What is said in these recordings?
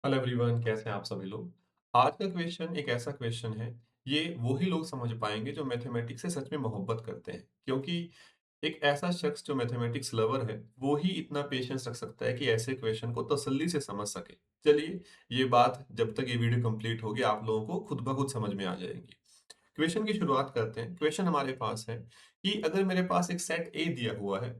Hello everyone, कैसे हैं आप सभी लोग। आज का क्वेश्चन एक ऐसा क्वेश्चन है। ये वही लोग समझ पाएंगे जो मैथमेटिक्स से सच में मोहब्बत करते हैं, क्योंकि एक ऐसा शख्स जो मैथमेटिक्स लवर है वो ही इतना पेशेंस रख सकता है कि ऐसे क्वेश्चन को तसल्ली से समझ सके। चलिए, ये बात जब तक ये वीडियो कंप्लीट होगी आप लोगों को खुद ब खुद समझ में आ जाएगी। क्वेश्चन की शुरुआत करते हैं। क्वेश्चन हमारे पास है कि अगर मेरे पास एक सेट ए दिया हुआ है,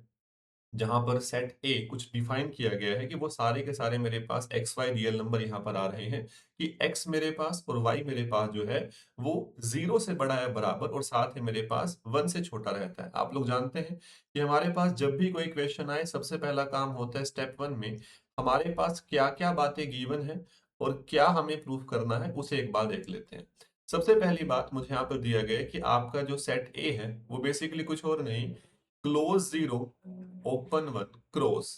जहां पर सेट ए कुछ डिफाइन किया गया है कि वो सारे के सारे मेरे पास एक्स वाई रियल नंबर यहाँ पर आ रहे हैं, कि एक्स मेरे पास और वाई मेरे पास जो है वो जीरो से बड़ा है बराबर, और साथ ही मेरे पास वन से छोटा रहता है। आप लोग जानते हैं कि हमारे पास जब भी कोई क्वेश्चन आए सबसे पहला काम होता है स्टेप वन में हमारे पास क्या क्या बातें गिवन है और क्या हमें प्रूफ करना है, उसे एक बार देख लेते हैं। सबसे पहली बात मुझे यहाँ पर दिया गया है कि आपका जो सेट ए है वो बेसिकली कुछ और नहीं, close zero open one cross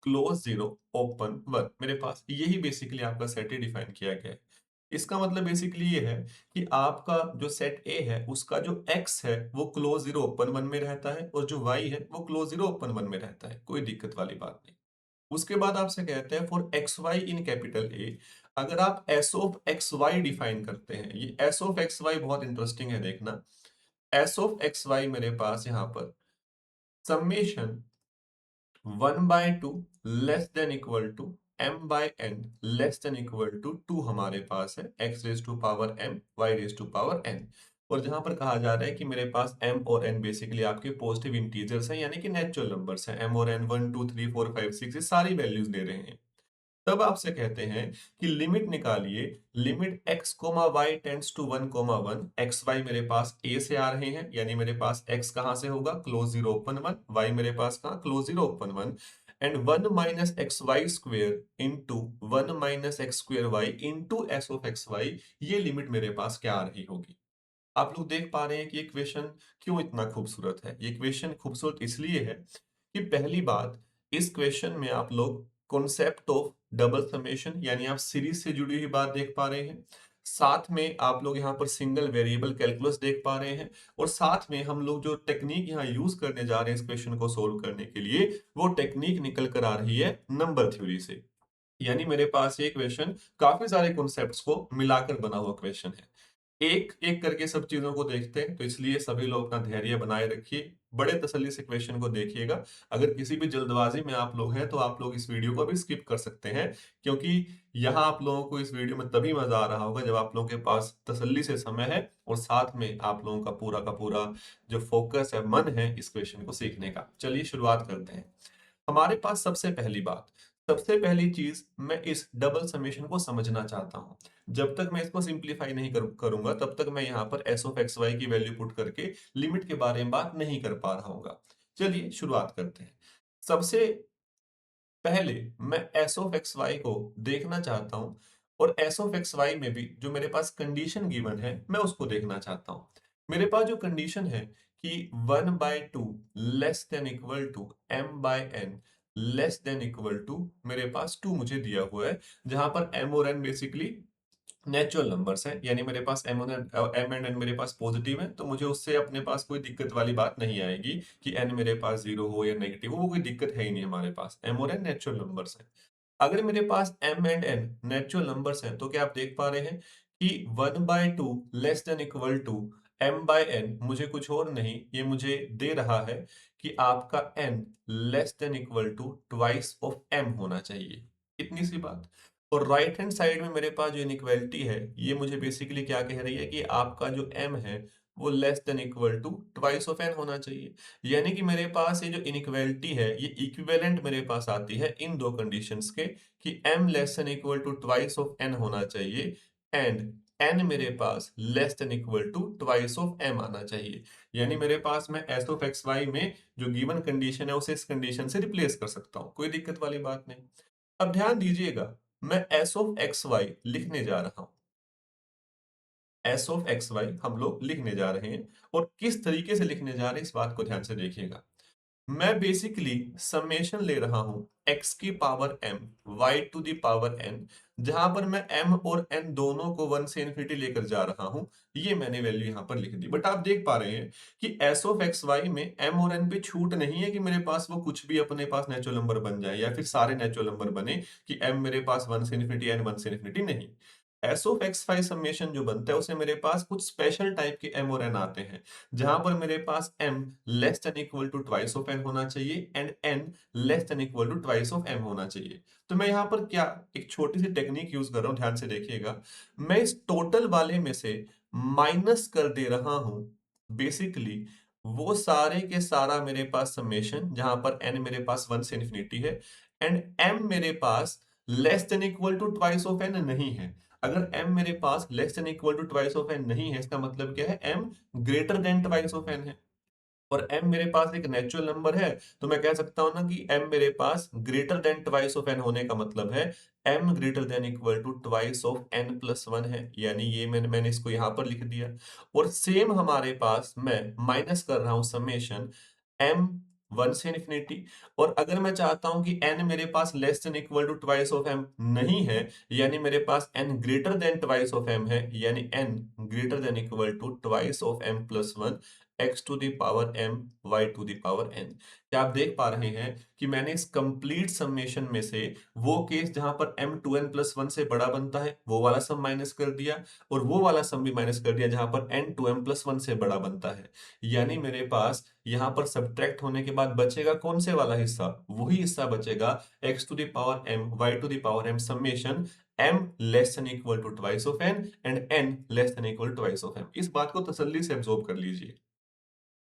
close zero open one, मेरे पास यही बेसिकली आपका सेट ही डिफाइन किया गया है। इसका मतलब बेसिकली ये है कि आपका जो सेट ए है उसका जो एक्स है वो क्लोज जीरो ओपन वन में रहता है, और जो वाई है वो क्लोज जीरो ओपन वन में रहता है। कोई दिक्कत वाली बात नहीं। उसके बाद आपसे कहते हैं for x y in capital A, अगर आप S of x y define करते हैं, ये एस ऑफ एक्स वाई बहुत इंटरेस्टिंग है, देखना। एस ऑफ एक्स वाई मेरे पास यहाँ पर summation 1/2 less than equal to m by n less than equal to 2 हमारे पास है, x raise to power m y raise to power n। और जहां पर कहा जा रहा है कि मेरे पास m और n बेसिकली आपके पॉजिटिव इंटीजर्स हैं, यानी कि नेचुरल नंबर्स हैं। m और n 1 2 3 4 5 6 ये सारी वैल्यूज दे रहे हैं। तब आपसे कहते हैं कि लिमिट निकालिए, limit x comma y tends to 1 comma 1। X y मेरे पास a से आ रहे हैं, यानी मेरे पास x कहां से होगा, close zero open one, y मेरे पास कहां, close zero open one. And 1 minus x Y square into 1 minus x square y into S of x y, ये लिमिट मेरे पास क्या आ रही होगी। आप लोग देख पा रहे हैं कि ये क्वेश्चन क्यों इतना खूबसूरत है। ये क्वेश्चन खूबसूरत इसलिए है कि पहली बात, इस क्वेश्चन में आप लोग कॉन्सेप्ट ऑफ डबल समेशन यानी आप सीरीज से जुड़ी हुई बात देख पा रहे हैं। साथ में आप लोग यहाँ पर सिंगल वेरिएबल कैलकुलस देख पा रहे हैं, और साथ में हम लोग जो टेक्निक यहाँ यूज करने जा रहे हैं इस क्वेश्चन को सोल्व करने के लिए, वो टेक्निक निकल कर आ रही है नंबर थ्योरी से। यानी मेरे पास ये क्वेश्चन काफी सारे कॉन्सेप्ट्स को मिलाकर बना हुआ क्वेश्चन है। एक एक करके सब चीजों को देखते हैं, तो इसलिए सभी लोग अपना धैर्य बनाए रखिए, बड़े तसल्ली से क्वेश्चन को देखिएगा। अगर किसी भी जल्दबाजी में आप लोग हैं तो आप लोग इस वीडियो को भी स्किप कर सकते हैं, क्योंकि यहाँ आप लोगों को इस वीडियो में तभी मजा आ रहा होगा जब आप लोगों के पास तसल्ली से समय है और साथ में आप लोगों का पूरा जो फोकस है, मन है इस क्वेश्चन को सीखने का। चलिए शुरुआत करते हैं। हमारे पास सबसे पहली चीज, मैं इस डबल समेशन को समझना चाहता हूं। जब तक मैं इसको सिंप्लीफाई नहीं करूंगा तब तक मैं यहाँ पर एस ऑफ एक्स वाई की वैल्यू पुट करके लिमिट के बारे में बात नहीं कर पा रहा हूँ। चलिए शुरुआत करते हैं। सबसे पहले मैं एस ऑफ एक्स वाई को देखना चाहता हूं, और एस ऑफ एक्स वाई में भी जो मेरे पास कंडीशन गिवन है मैं उसको देखना चाहता हूं। मेरे पास जो कंडीशन है कि 1/2 less than equal to m by n less than equal to, मेरे पास 2 मुझे दिया हुआ है, जहां पर m और n बेसिकली नेचुरल नंबर्स हैं, यानी मेरे पास एम एंड एन मेरे पास पॉजिटिव है, तो मुझे उससे अपने पास कोई दिक्कत वाली बात नहीं आएगी कि एन मेरे पास जीरो हो या नेगेटिव हो, वो कोई दिक्कत है ही नहीं। हमारे पास एम और एन नेचुरल नंबर्स हैं। अगर मेरे पास M and N natural numbers हैं तो क्या आप देख पा रहे हैं कि 1/2 less than equal to m by n मुझे कुछ और नहीं, ये मुझे दे रहा है कि आपका n less than equal to twice of m होना चाहिए। इतनी सी बात। और राइट हैंड साइड में मेरे पास जो इनइक्वालिटी है, ये मुझे बेसिकली क्या कह रही है कि आपका जो m है वो less than equal to twice of n होना चाहिए। यानी कि मेरे पास ये जो इनइक्वालिटी है ये इक्विवेलेंट मेरे पास आती है इन दो कंडीशंस के, कि m less than equal to twice of n होना चाहिए, एंड n मेरे पास less than equal to twice of m आना चाहिए। यानी मेरे पास मैं s ऑफ एक्स वाई में जो गिवन कंडीशन है उसे इस कंडीशन से रिप्लेस कर सकता हूं, कोई दिक्कत वाली बात नहीं। अब ध्यान दीजिएगा, मैं एस ऑफ एक्स वाई लिखने जा रहा हूं। एस ऑफ एक्स वाई हम लोग लिखने जा रहे हैं, और किस तरीके से लिखने जा रहे हैं इस बात को ध्यान से देखिएगा। मैं बेसिकली समेशन ले रहा हूं x की power m y to the power n, जहां पर मैं m और n दोनों को 1 से इन्फिनिटी लेकर जा रहा हूं। ये मैंने वैल्यू यहां पर लिख दी, बट आप देख पा रहे हैं कि s ऑफ एक्स वाई में m और n पे छूट नहीं है कि मेरे पास वो कुछ भी अपने पास नेचुरल नंबर बन जाए या फिर सारे नेचुरल नंबर बने कि m मेरे पास 1 से इन्फिनिटी n 1 से इन्फिनिटी नहीं। S of x y summation जो बनता है उसमें मेरे पास कुछ स्पेशल टाइप के m और n आते हैं, जहां पर मेरे पास m less than equal to twice of n होना चाहिए and n less than equal to twice of m होना चाहिए। तो मैं यहाँ पर क्या एक छोटी सी टेक्निक यूज कर रहा हूँ, ध्यान से देखिएगा। मैं इस टोटल वाले में से माइनस कर दे रहा हूं बेसिकली वो सारे के सारा मेरे पास समेशन जहां पर n मेरे पास 1 से इन्फिनिटी है एंड m मेरे पास less than equal to twice of n नहीं है। अगर m मेरे पास less than equal to twice of n नहीं है, इसका मतलब क्या है, m greater than twice of n है। और m मेरे पास एक नेचुरल नंबर है, तो मैं कह सकता हूं ना कि m मेरे पास greater than twice of n होने का मतलब है m greater than equal to twice of n plus one है, यानी ये मैंने इसको यहां पर लिख दिया। और सेम हमारे पास मैं माइनस कर रहा हूं समेशन m 1 से इन्फिनिटी। और अगर मैं चाहता हूं कि n मेरे पास less than equal to twice of m नहीं है, यानी मेरे पास n greater than twice of m है, यानी n greater than equal to twice of m plus one x to the power m y to the power n। क्या आप देख पा रहे हैं कि मैंने इस कंप्लीट समेशन में से वो केस जहां पर m 2n प्लस वन से बड़ा बनता है वो वाला सम माइनस कर दिया, और वो वाला सम भी माइनस कर दिया जहां पर n 2m प्लस वन से बड़ा बनता है। यानी मेरे पास यहां पर सब्ट्रैक्ट होने के बाद बचेगा कौन से वाला हिस्सा, वही हिस्सा बचेगा x to the power m y to the power m summation m less than equal to twice of n and n less than equal to twice of m। इस बात को तसल्ली से एब्जॉर्ब कर लीजिए।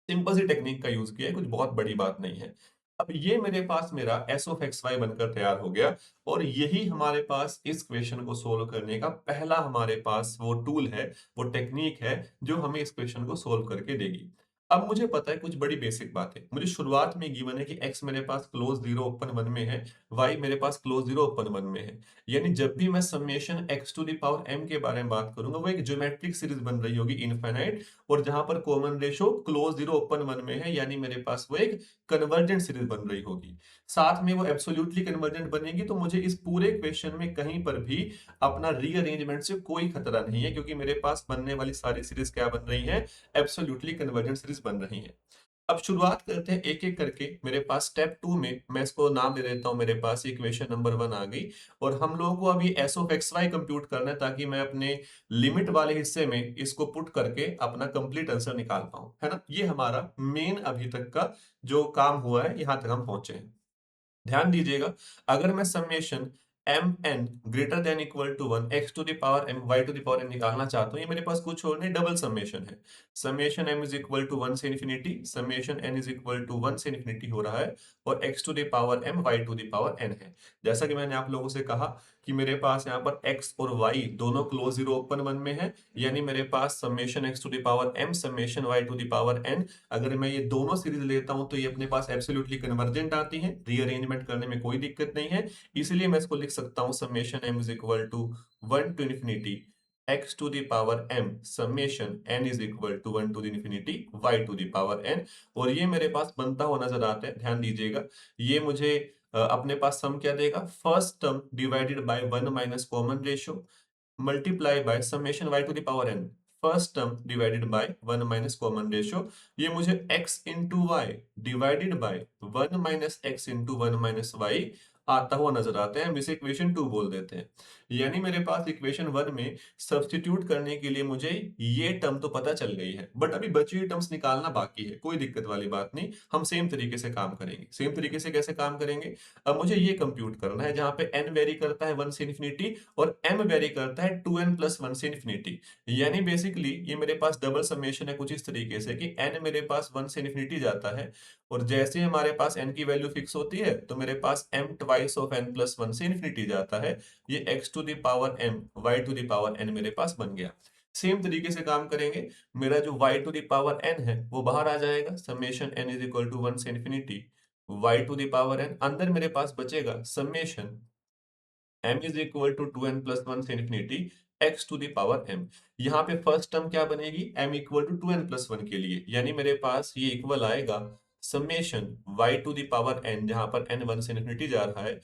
सिंपल सी टेक्निक का use किया है, कुछ बहुत बड़ी बात नहीं है। अब ये मेरे पास मेरा एस ऑफ एक्स वाई बनकर तैयार हो गया, और यही हमारे पास इस क्वेश्चन को सोल्व करने का पहला हमारे पास वो टूल है, वो टेक्निक है जो हमें इस क्वेश्चन को सोल्व करके देगी। अब मुझे पता है कुछ बड़ी बेसिक बात है, मुझे शुरुआत में गिवन है कि x मेरे पास क्लोज जीरो ओपन वन में है, y मेरे पास क्लोज जीरो ओपन वन में है। यानी जब भी मैं summation x to the power m के बारे में बात करूंगा वो एक ज्योमेट्रिक सीरीज बन रही होगी इनफाइनाइट, और जहां पर common ratio close zero open one में है, यानी मेरे पास वो एक कन्वर्जेंट सीरीज बन रही होगी। साथ में वो एब्सोल्युटली कन्वर्जेंट बनेगी, तो मुझे इस पूरे क्वेश्चन में कहीं पर भी अपना रीअरेंजमेंट से कोई खतरा नहीं है, क्योंकि मेरे पास बनने वाली सारी सीरीज क्या बन रही है, एब्सोल्युटली कन्वर्जेंट सीरीज बन रही है। अब शुरुआत करते हैं एक एक करके। मेरे पास स्टेप टू में मैं इसको नाम दे देता हूं, मेरे पास इक्वेशन नंबर वन आ गई, और हम लोगों को अभी S of x y compute करना है ताकि मैं अपने लिमिट वाले हिस्से में इसको पुट करके अपना कंप्लीट आंसर निकाल पाऊं, है ना। ये हमारा मेन अभी तक का जो काम हुआ है, यहां तक हम पहुंचे हैं। ध्यान दीजिएगा, अगर मैं summation M N greater than equal to one X to the power M Y to the power N निकालना चाहता हूं, ये मेरे पास कुछ और नहीं, डबल समेशन है। Summation M is equal to one से infinity, summation N is equal to one से इन्फिनिटी हो रहा है, और X to the power M Y to the power N है। जैसा कि मैंने आप लोगों से कहा कि मेरे पास यहाँ पर x और y दोनों क्लोज जीरो ओपन वन में है, यानी मेरे पास summation x to the power m summation y to the power n, अगर मैं ये दोनों सीरीज लेता हूं तो ये अपने पास एब्सोल्युटली कन्वर्जेंट आती है, रीअरेंजमेंट करने में कोई दिक्कत नहीं है। इसलिए मैं इसको लिख सकता हूं summation m is equal to one to infinity x to the power m summation n is equal to one to the infinity y to the power n। और ये मेरे पास बनता हुआ नजर आता है, ध्यान दीजिएगा। ये मुझे अपने पास सम क्या देगा, first term divided by one minus common ratio multiply by summation y to the power n, first term divided by one minus common ratio. ये मुझे x into y divided by one minus x into one minus y आता हुआ नजर आता है, हम इसे equation two बोल देते हैं। यानी मेरे पास इक्वेशन वन में सब्स्टिट्यूट करने के लिए मुझे ये टर्म तो पता चल गई है, बट अभी बची हुई टर्म्स निकालना बाकी है। कोई दिक्कत वाली बात नहीं, हम सेम तरीके से काम करेंगे। सेम तरीके से कैसे काम करेंगे, अब मुझे ये कंप्यूट करना है जहां पे n वेरी करता है वन से इन्फिनिटी और m वेरी करता है टू एन प्लस वन से इन्फिनिटी। यानी बेसिकली ये मेरे पास डबल समेशन है कुछ इस तरीके से कि n मेरे पास वन से इन्फिनिटी जाता है, और जैसे ही हमारे पास n की वैल्यू फिक्स होती है तो मेरे पास m twice of n plus one से इन्फिनिटी जाता है। ये x to the power m y to the power n मेरे पास बन गया। सेम तरीके से काम करेंगे, मेरा जो y to the power n है वो बाहर आ जाएगा, summation n is equal to one से infinity y to the power n, अंदर मेरे पास बचेगा summation m is equal to two N plus one से infinity x to the power m। यहाँ पे फर्स्ट टर्म क्या बनेगी, m equal to two N plus one के लिए, यानी मेरे पास ये इक्वल आएगा summation y to the power n, जहां पर n 1 से इन्फिनिटी जा रहा है,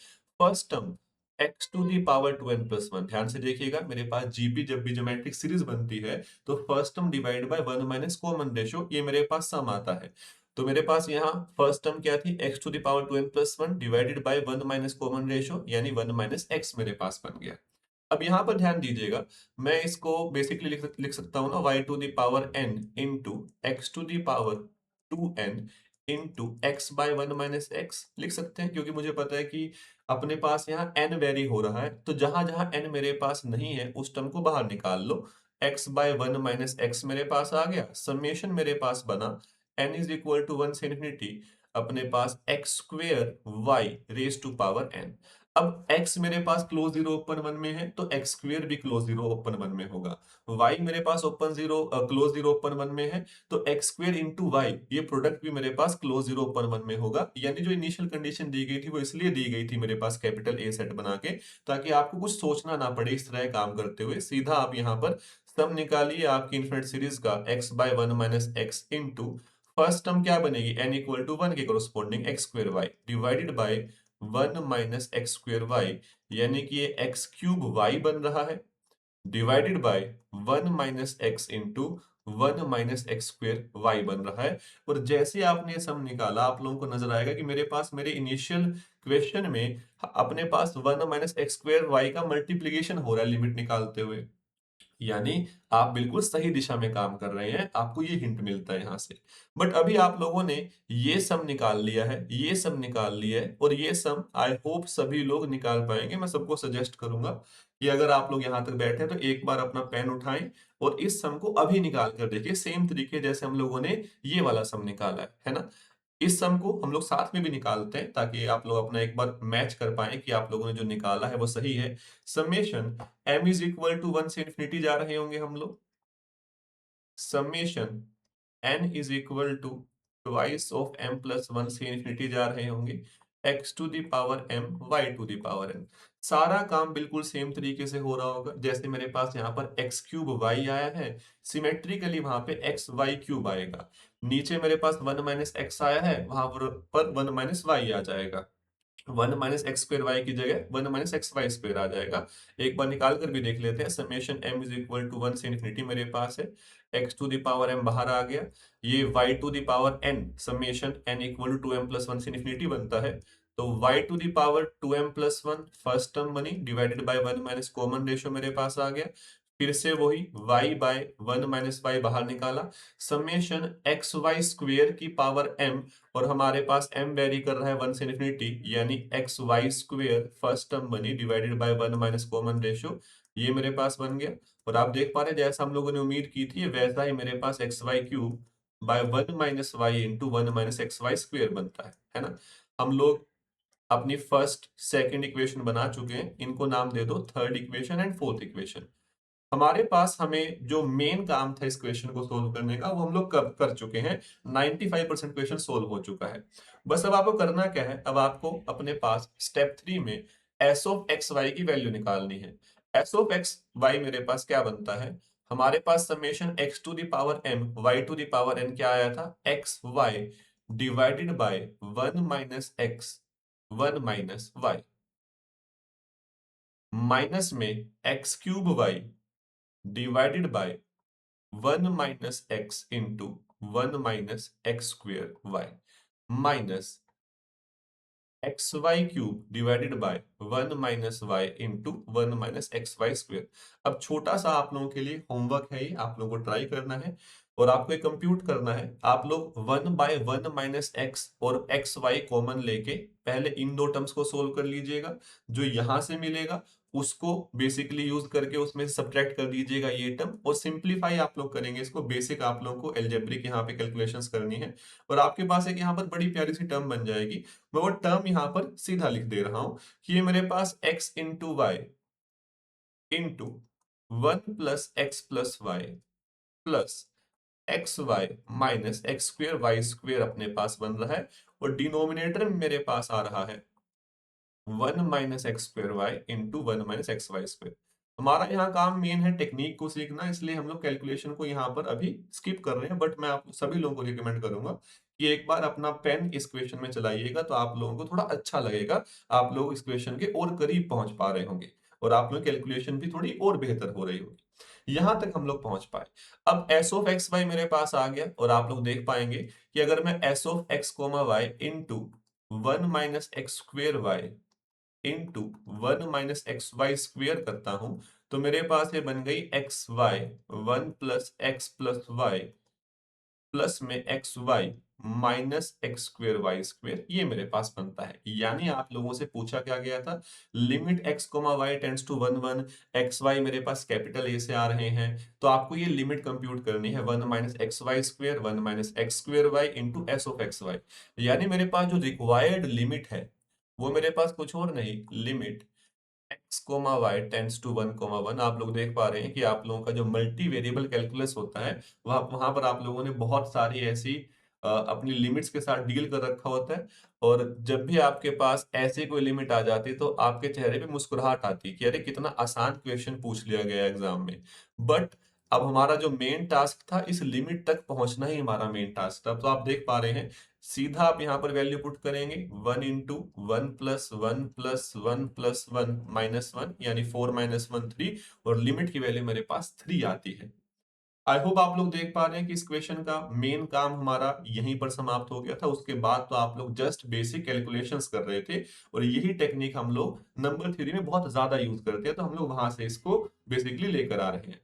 first term x to the power 2n plus 1। ध्यान से देखिएगा, मेरे पास जीपी जब भी ज्योमेट्रिक सीरीज बनती है तो first term divide by 1 minus common ratio, ये मेरे पास सम आता है। तो मेरे पास यहाँ फर्स्ट टर्म क्या थी, x to the power 2n plus 1 divided by 1 minus common ratio, यानी 1 माइनस x मेरे पास बन गया। अब यहाँ पर ध्यान दीजिएगा, मैं इसको बेसिकली लिख सकता हूँ ना, y to the power n into x to the power 2n into x by 1 minus x लिख सकते हैं, क्योंकि मुझे पता है कि अपने पास यहाँ n वेरी हो रहा है, तो जहां जहां n मेरे पास नहीं है उस टर्म को बाहर निकाल लो। x बाय 1 माइनस एक्स मेरे पास आ गया, समेशन मेरे पास बना n इज इक्वल टू 1 से इन्फिनिटी अपने पास X square Y raise to power n। अब x मेरे पास क्लोज जीरो ओपन वन में है, तो x स्क्वेयर भी क्लोज जीरो ओपन वन में होगा। y मेरे पास open zero close zero open one में है, तो x स्क्वेयर इंटू वाई, ये प्रोडक्ट भी मेरे पास क्लोज जीरो ओपन वन में होगा। यानी जो इनिशियल कंडीशन दी गई थी वो इसलिए दी गई थी मेरे पास कैपिटल ए सेट बना के, ताकि आपको कुछ सोचना ना पड़े इस तरह काम करते हुए। सीधा आप यहाँ पर सम निकालिए आपकी इनफिनिट सीरीज का, x by 1 minus x into first term क्या बनेगी, n इक्वल टू 1 के corresponding x square y divided by 1 minus x square y, यानी कि ये एक्स क्यूब वाई बन रहा है, divided by 1 minus x into 1 minus x square y बन रहा है। और जैसे आपने ये सम निकाला, आप लोगों को नजर आएगा कि मेरे पास मेरे इनिशियल क्वेश्चन में अपने पास 1 माइनस एक्स स्क्वेयर वाई का मल्टीप्लीकेशन हो रहा है लिमिट निकालते हुए। यानी आप बिल्कुल सही दिशा में काम कर रहे हैं, आपको ये हिंट मिलता है यहां से। बट अभी आप लोगों ने ये सम निकाल लिया है, ये सम निकाल लिया है, और ये सम आई होप सभी लोग निकाल पाएंगे। मैं सबको सजेस्ट करूंगा कि अगर आप लोग यहां तक बैठे हैं तो एक बार अपना पेन उठाएं और इस सम को अभी निकाल कर देखिए, सेम तरीके जैसे हम लोगों ने ये वाला सम निकाला है ना। इस सम को हम लोग साथ में भी निकालते हैं, ताकि आप लोग अपना एक बार मैच कर पाए कि आप लोगों ने जो निकाला है वो सही है। Summation m is equal to 1 से इन्फिनिटी जा रहे होंगे हम लोग, summation n is equal to twice of m plus 1 से इन्फिनिटी जा रहे होंगे, x to the power m y to the power n। सारा काम बिल्कुल सेम तरीके से हो रहा होगा, जैसे मेरे पास यहाँ पर x क्यूब y आया है, सिमेट्रिकली वहां पे x y क्यूब आएगा। नीचे मेरे पास 1 माइनस एक्स आया है, वहां पर 1 माइनस वाई आ जाएगा। 1 माइनस एक्स स्क्वेयर वाई की जगह 1 माइनस एक्स वाई स्क्वेयर आ जाएगा। एक बार निकाल कर भी देख लेते हैं, summation m is equal to 1 से इन्फिनिटी मेरे पास है, x to the power m बाहर आ गया, ये y to the power n, summation n equal to 2m plus 1 से इन्फिनिटी बनता है। तो y to the power 2m plus 1 first term बनी, divided by 1 minus common ratio मेरे पास आ गया। फिर से वही y बाय 1 माइनस y बाहर निकाला, समेशन एक्स वाई स्क्वेयर की पावर m, और हमारे पास m वेरी कर रहा है 1 से इन्फिनिटी, यानी X Y square first term बनी, divided by 1 minus common ratio, ये मेरे पास बन गया। और आप देख पा रहे हैं जैसा हम लोगों ने उम्मीद की थी, वैसा ही मेरे पास X Y cube by 1 minus Y into 1 minus x Y square बनता है ना। हम लोग अपनी फर्स्ट सेकंड इक्वेशन बना चुके हैं, इनको नाम दे दो third equation and fourth equation. हमारे पास हमें जो मेन काम था इस क्वेश्चन को सोल्व करने का, वो हम लोग कब कर चुके हैं, 95% क्वेश्चन सोल्व हो चुका है। बस अब आपको करना क्या है, अब आपको अपने पास स्टेप 3 में एस ऑफ एक्स वाई की वैल्यू निकालनी है। एस ऑफ एक्स वाई मेरे पास क्या बनता है, हमारे पास summation X to the power m Y to the power n क्या आया था, X Y divided by 1 minus X 1 minus Y, minus में X cube Y divided by 1 minus x into 1 minus x square Y, minus x Y cube divided by 1 minus Y into 1 minus x Y square. अब छोटा सा आप लोगों के लिए homework है, ये आप लोगों को ट्राई करना है और आपको एक कंप्यूट करना है। आप लोग 1 बाय 1 माइनस एक्स और एक्स वाई कॉमन लेके पहले इन दो टर्म्स को सोल्व कर लीजिएगा। जो यहां से मिलेगा उसको बेसिकली यूज करके उसमें से सब्ट्रैक्ट कर दीजिएगा ये टर्म, और सिंपलीफाई आप लोग करेंगे इसको। बेसिक आप लोगों को एल्जेब्रिक यहाँ पे कैलकुलेशंस करनी है, और आपके पास एक यहाँ पर बड़ी प्यारी सी टर्म बन जाएगी। मैं वो टर्म यहाँ पर सीधा लिख दे रहा हूं कि ये मेरे पास x into y into 1 plus x plus Y plus x Y minus x square Y square अपने पास बन रहा है, और डिनोमिनेटर में मेरे पास आ रहा है 1 minus x square y into 1 minus x Y square. हमारा यहाँ काम मेन है टेक्निक को सीखना, इसलिए हम लोग कैलकुलेशन को यहाँ पर अभी स्किप कर रहे हैं, बट मैं आप सभी लोगों को रिकमेंड करूंगा कि एक बार अपना पेन इस क्वेश्चन में चलाइएगा तो आप लोगों को थोड़ा अच्छा लगेगा। आप लोग इस क्वेश्चन के और करीब पहुँच पा रहे होंगे और आप लोगों की कैलकुलेशन भी थोड़ी और बेहतर हो रही होगी। यहाँ तक हम लोग पहुँच पाए। अब एस ऑफ एक्स वाई मेरे पास आ गया और आप लोग देख पाएँगे कि अगर मैं S of X comma Y into 1 minus X square Y into 1 minus x Y square करता हूँ, तो मेरे पास ये बन गई X Y 1 plus x plus Y plus में X Y minus x square Y square, ये मेरे पास बनता है। यानी आप लोगों से पूछा क्या गया था, limit x comma y tends to 1 1, x y मेरे पास कैपिटल ए से आ रहे हैं, तो आपको ये लिमिट कंप्यूट करनी है 1 minus x Y square 1 minus x square y into S of x y. यानी मेरे पास जो रिक्वायर्ड लिमिट है वो मेरे पास कुछ और नहीं, limit x comma y tends to 1 comma 1। आप लोग देख पा रहे हैं कि आप लोगों का जो मल्टी वेरिएबल कैलकुलस होता है वहां वहां पर आप लोगों ने बहुत सारी ऐसी अपनी लिमिट्स के साथ डील कर रखा होता है और जब भी आपके पास ऐसे कोई लिमिट आ जाती है तो आपके चेहरे पे मुस्कुराहट आती है कि अरे कितना आसान क्वेश्चन पूछ लिया गया एग्जाम में। बट अब हमारा जो मेन टास्क था इस लिमिट तक पहुंचना ही हमारा मेन टास्क था। तो आप देख पा रहे हैं सीधा आप यहाँ पर वैल्यू पुट करेंगे 1 into 1 plus 1 plus 1 plus 1 minus 1 यानी 4 माइनस 1 3 और लिमिट की वैल्यू मेरे पास 3 आती है। आई होप आप लोग देख पा रहे हैं कि इस क्वेश्चन का मेन काम हमारा यहीं पर समाप्त हो गया था। उसके बाद तो आप लोग जस्ट बेसिक कैलकुलेशंस कर रहे थे और यही टेक्निक हम लोग नंबर थ्योरी में बहुत ज्यादा यूज करते हैं, तो हम लोग वहां से इसको बेसिकली लेकर आ रहे हैं।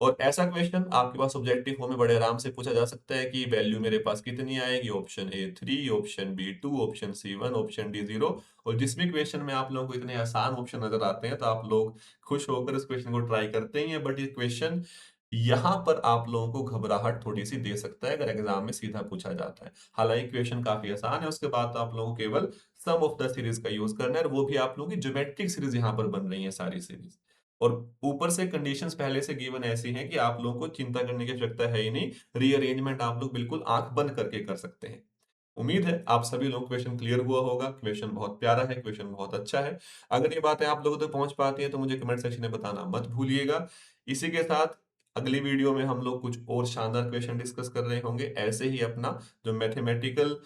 और ऐसा क्वेश्चन आपके पास ऑब्जेक्टिव फॉर्म में बड़े आराम से पूछा जा सकता है कि वैल्यू मेरे पास कितनी आएगी, option A 3, option B 2, option C 1, option D 0। और जिस भी क्वेश्चन में आप लोगों को इतने आसान ऑप्शन नजर आते हैं तो आप लोग खुश होकर इस क्वेश्चन को ट्राई करते ही हैं। बट ये क्वेश्चन यहाँ पर आप लोगों को घबराहट थोड़ी-सी दे सकता है अगर एग्जाम में सीधा पूछा जाता है। हालाँकि क्वेश्चन काफ़ी आसान है, उसके बाद तो आप लोगों को केवल सम ऑफ द सीरीज़ का यूज़ करना है और वो भी आप लोगों की ज्योमेट्रिक सीरीज़ यहाँ पर बन रही है सारी सीरीज़। और ऊपर से कंडीशंस पहले से गिवन ऐसी हैं कि आप लोगों को चिंता करने की आवश्यकता है ही नहीं। रीअरेंजमेंट आप लोग बिल्कुल आँख बंद करके कर सकते हैं। उम्मीद है आप सभी लोगों को क्वेश्चन क्लियर हुआ होगा। क्वेश्चन बहुत प्यारा है, क्वेश्चन बहुत अच्छा है। अगर ये बातें आप लोगों तक पहुँच पाती हैं तो मुझे कमेंट सेक्शन में बताना मत भूलिएगा। इसी के साथ अगली वीडियो में हम लोग कुछ और शानदार क्वेश्चन डिस्कस कर रहे होंगे। ऐसे ही अपना जो मैथमेटिकल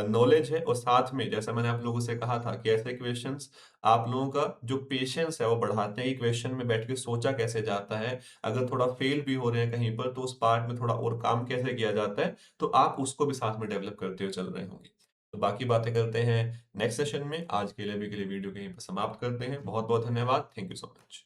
नॉलेज है और साथ में जैसा मैंने आप लोगों से कहा था कि ऐसे क्वेश्चंस आप लोगों का जो पेशेंस है वो बढ़ाते हैं कि क्वेश्चन में बैठ के सोचा कैसे जाता है। अगर थोड़ा फेल भी हो रहे हैं कहीं पर तो उस पार्ट में थोड़ा और काम कैसे किया जाता है, तो आप उसको भी साथ में डेवलप करते हुए चल रहे होंगे। तो बाकी बातें करते हैं नेक्स्ट सेशन में। आज के लिए अभी के लिए वीडियो को यहीं पर समाप्त करते हैं। बहुत-बहुत धन्यवाद। Thank you so much.